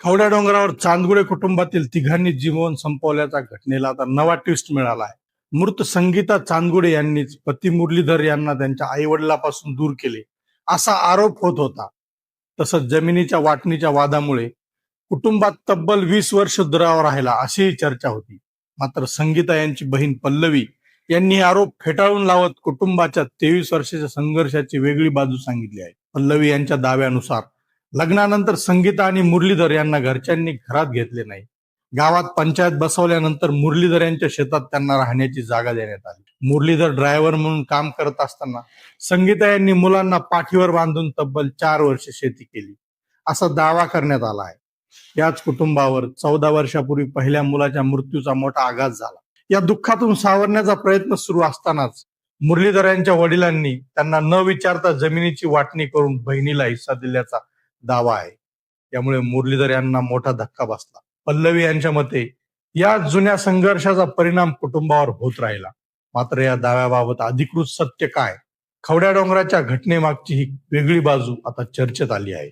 कवड्या डोंगरावर चांदगुडे कुटुंबातील तिघांनी जीवन संपवल्याच्या घटनेला आता नवा ट्विस्ट मिळाला आहे. मृत संगीता चांदगुडे यांनीच पती मुरलीधर यांना त्यांच्या आई वडिलांपासून दूर केले असा आरोप होत होता. तसंच जमिनीच्या वाटणीच्या वादामुळे कुटुंबात तब्बल 20 वर्ष दुरावा राहिला अशीही चर्चा होती. मात्र संगीता यांची बहीण पल्लवी यांनी हे आरोप फेटाळून लावत कुटुंबाच्या 23 वर्षाच्या संघर्षाची वेगळी बाजू सांगितली आहे. पल्लवी यांच्या दाव्यानुसार लग्नानंतर संगीता आणि मुरलीधर यांना घरच्यांनी घरात घेतले नाही. गावात पंचायत बसवल्यानंतर मुरलीधर यांच्या शेतात त्यांना राहण्याची जागा देण्यात आली. मुरलीधर ड्रायव्हर म्हणून काम करत असताना संगीता यांनी मुलांना पाठीवर बांधून तब्बल 4 वर्ष शेती केली असा दावा करण्यात आला आहे. याच कुटुंबावर 14 वर्षापूर्वी पहिल्या मुलाच्या मृत्यूचा मोठा आघात झाला. या दुःखातून सावरण्याचा प्रयत्न सुरू असतानाच मुरलीधर यांच्या वडिलांनी त्यांना न विचारता जमिनीची वाटणी करून बहिणीला हिस्सा दिल्याचा दावा आहे. यामुळे मुरलीधर यांना मोठा धक्का बसला. पल्लवी यांच्या मते या जुन्या संघर्षाचा परिणाम कुटुंबावर होत राहिला. मात्र या दाव्याबाबत अधिकृत सत्य काय, कवड्या डोंगराच्या घटनेमागची ही वेगळी बाजू आता चर्चेत आली आहे.